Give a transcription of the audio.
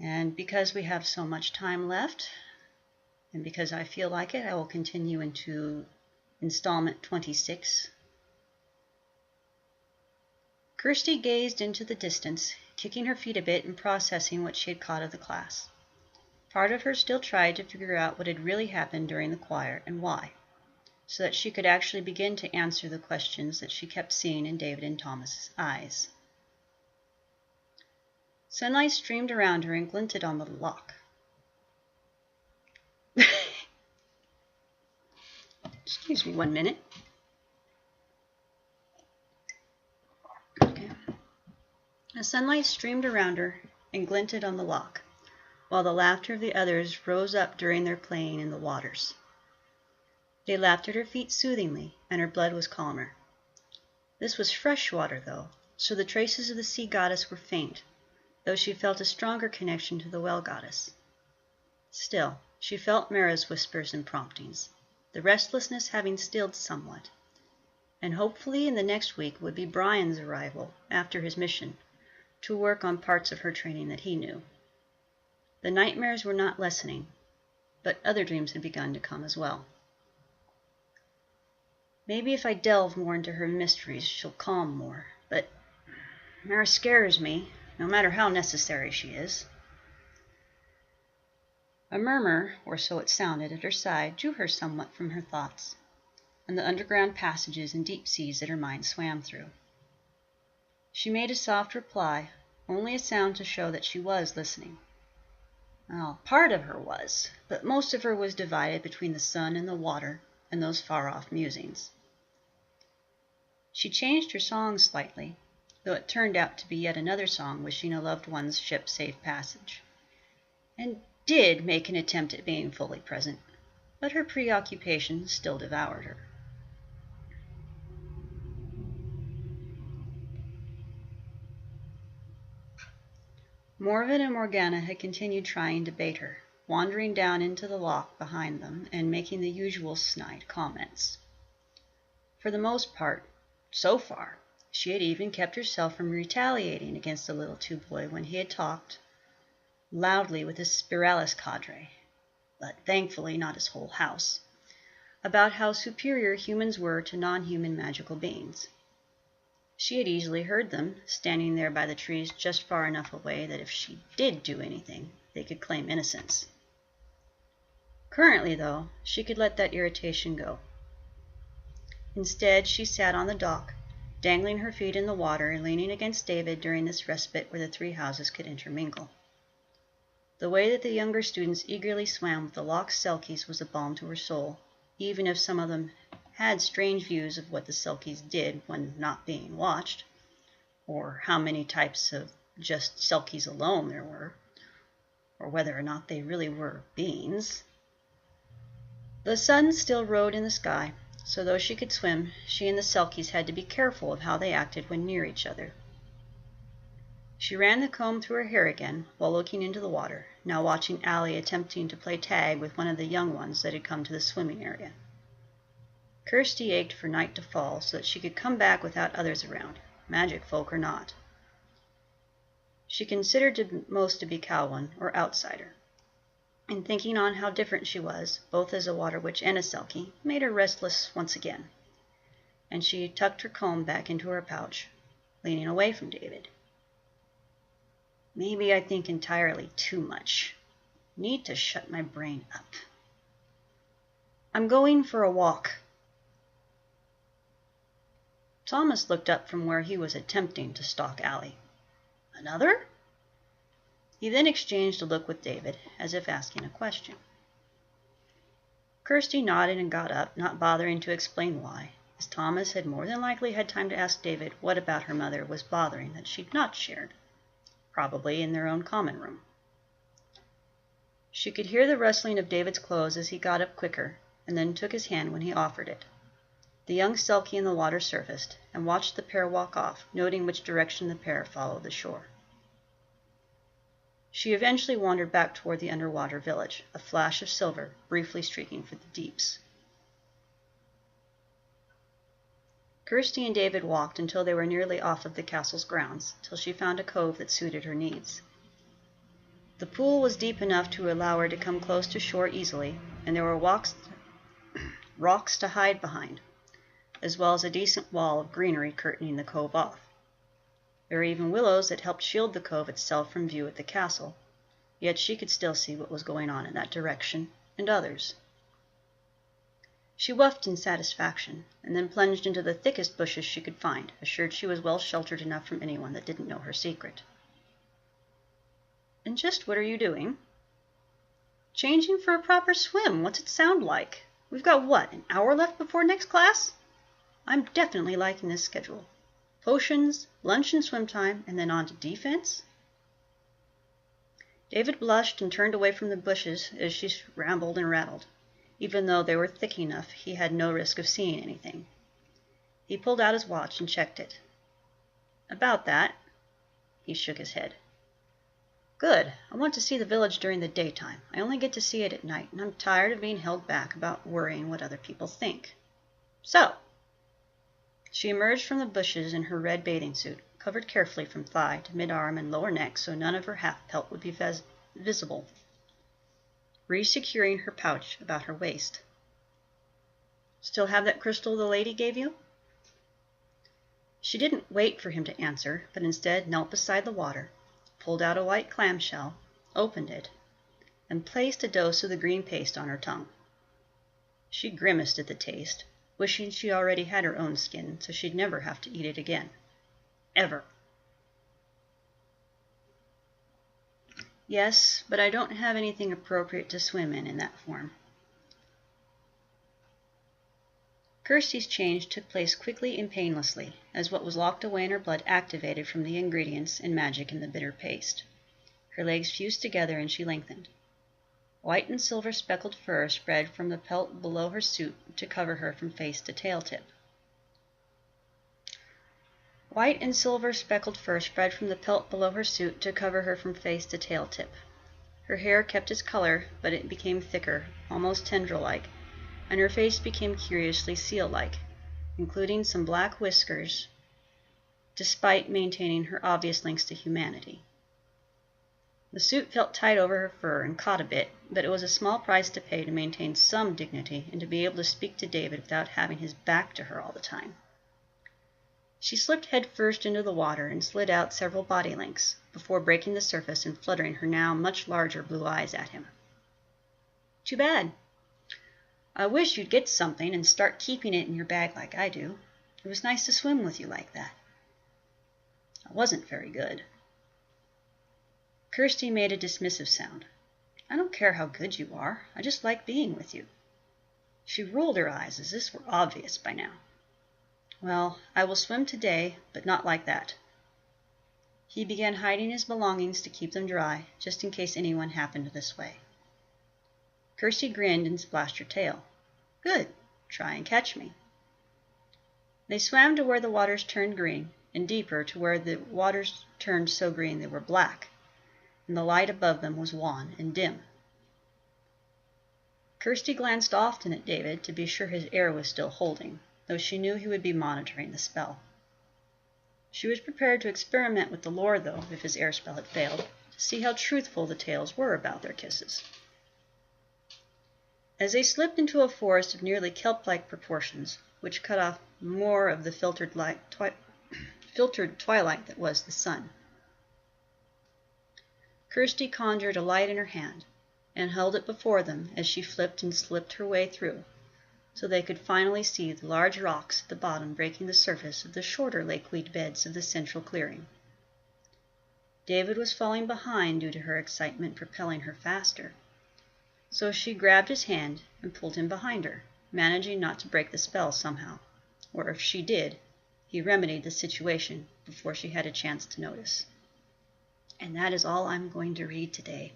And because we have so much time left, and because I feel like it, I will continue into installment 26. Kirsty gazed into the distance, kicking her feet a bit and processing what she had caught of the class. Part of her still tried to figure out what had really happened during the choir and why, so that she could actually begin to answer the questions that she kept seeing in David and Thomas's eyes. Sunlight streamed around her and glinted on the lock. Excuse me 1 minute. Okay. The sunlight streamed around her and glinted on the lock, while the laughter of the others rose up during their playing in the waters. They lapped at her feet soothingly, and her blood was calmer. This was fresh water, though, so the traces of the sea goddess were faint, though she felt a stronger connection to the well goddess. Still, she felt Mara's whispers and promptings, the restlessness having stilled somewhat, and hopefully in the next week would be Brian's arrival after his mission, to work on parts of her training that he knew. The nightmares were not lessening, but other dreams had begun to come as well. Maybe if I delve more into her mysteries, she'll calm more, but Mara scares me, no matter how necessary she is. A murmur, or so it sounded, at her side drew her somewhat from her thoughts, and the underground passages and deep seas that her mind swam through. She made a soft reply, only a sound to show that she was listening. Well, part of her was, but most of her was divided between the sun and the water and those far-off musings. She changed her song slightly, though it turned out to be yet another song wishing a loved one's ship safe passage, and did make an attempt at being fully present, but her preoccupation still devoured her. Morven and Morgana had continued trying to bait her, wandering down into the loch behind them and making the usual snide comments. For the most part, so far, she had even kept herself from retaliating against the little two-boy when he had talked loudly with his Spiralis cadre, but thankfully not his whole house, about how superior humans were to non-human magical beings. She had easily heard them, standing there by the trees just far enough away that if she did do anything, they could claim innocence. Currently, though, she could let that irritation go. Instead, she sat on the dock, dangling her feet in the water and leaning against David during this respite where the three houses could intermingle. The way that the younger students eagerly swam with the loch Selkies was a balm to her soul, even if some of them had strange views of what the Selkies did when not being watched, or how many types of just Selkies alone there were, or whether or not they really were beings. The sun still rode in the sky, so though she could swim, she and the Selkies had to be careful of how they acted when near each other. She ran the comb through her hair again while looking into the water, now watching Allie attempting to play tag with one of the young ones that had come to the swimming area. Kirsty ached for night to fall so that she could come back without others around, magic folk or not. She considered most to be Cowan, or outsider, and thinking on how different she was, both as a water witch and a Selkie, made her restless once again, and she tucked her comb back into her pouch, leaning away from David. Maybe I think entirely too much. Need to shut my brain up. I'm going for a walk. Thomas looked up from where he was attempting to stalk Allie. Another? He then exchanged a look with David, as if asking a question. Kirsty nodded and got up, not bothering to explain why, as Thomas had more than likely had time to ask David what about her mother was bothering that she'd not shared, probably in their own common room. She could hear the rustling of David's clothes as he got up quicker, and then took his hand when he offered it. The young Selkie in the water surfaced, and watched the pair walk off, noting which direction the pair followed the shore. She eventually wandered back toward the underwater village, a flash of silver briefly streaking for the deeps. Kirsty and David walked until they were nearly off of the castle's grounds, till she found a cove that suited her needs. The pool was deep enough to allow her to come close to shore easily, and there were rocks to hide behind, as well as a decent wall of greenery curtaining the cove off. There were even willows that helped shield the cove itself from view at the castle, yet she could still see what was going on in that direction, and others. She whuffed in satisfaction, and then plunged into the thickest bushes she could find, assured she was well sheltered enough from anyone that didn't know her secret. "And just what are you doing?" "Changing for a proper swim. What's it sound like? We've got, what, an hour left before next class? I'm definitely liking this schedule. Potions, lunch and swim time, and then on to defense?" David blushed and turned away from the bushes as she rambled and rattled. Even though they were thick enough, he had no risk of seeing anything. He pulled out his watch and checked it. "About that." He shook his head. "Good. I want to see the village during the daytime. I only get to see it at night, and I'm tired of being held back about worrying what other people think. So." She emerged from the bushes in her red bathing suit, covered carefully from thigh to mid-arm and lower neck so none of her half-pelt would be visible, re-securing her pouch about her waist. "Still have that crystal the lady gave you?" She didn't wait for him to answer, but instead knelt beside the water, pulled out a white clamshell, opened it, and placed a dose of the green paste on her tongue. She grimaced at the taste, wishing she already had her own skin so she'd never have to eat it again. Ever. "Yes, but I don't have anything appropriate to swim in that form." Kirsty's change took place quickly and painlessly, as what was locked away in her blood activated from the ingredients and magic in the bitter paste. Her legs fused together and she lengthened. White and silver speckled fur spread from the pelt below her suit to cover her from face to tail tip. White and silver speckled fur spread from the pelt below her suit to cover her from face to tail tip. Her hair kept its color, but it became thicker, almost tendril-like, and her face became curiously seal-like, including some black whiskers, despite maintaining her obvious links to humanity. The suit felt tight over her fur and caught a bit, but it was a small price to pay to maintain some dignity and to be able to speak to David without having his back to her all the time. She slipped head first into the water and slid out several body lengths, before breaking the surface and fluttering her now much larger blue eyes at him. "Too bad. I wish you'd get something and start keeping it in your bag like I do. It was nice to swim with you like that." "I wasn't very good." Kirsty made a dismissive sound. "I don't care how good you are. I just like being with you." She rolled her eyes as this were obvious by now. "Well, I will swim today, but not like that." He began hiding his belongings to keep them dry, just in case anyone happened this way. Kirsty grinned and splashed her tail. "Good. Try and catch me." They swam to where the waters turned green, and deeper to where the waters turned so green they were black, and the light above them was wan and dim. Kirsty glanced often at David to be sure his air was still holding, though she knew he would be monitoring the spell. She was prepared to experiment with the lore, though, if his air spell had failed, to see how truthful the tales were about their kisses. As they slipped into a forest of nearly kelp-like proportions, which cut off more of the filtered twilight that was the sun, Kirsty conjured a light in her hand and held it before them as she flipped and slipped her way through, so they could finally see the large rocks at the bottom breaking the surface of the shorter lakeweed beds of the central clearing. David was falling behind due to her excitement propelling her faster, so she grabbed his hand and pulled him behind her, managing not to break the spell somehow, or if she did, he remedied the situation before she had a chance to notice. And that is all I'm going to read today.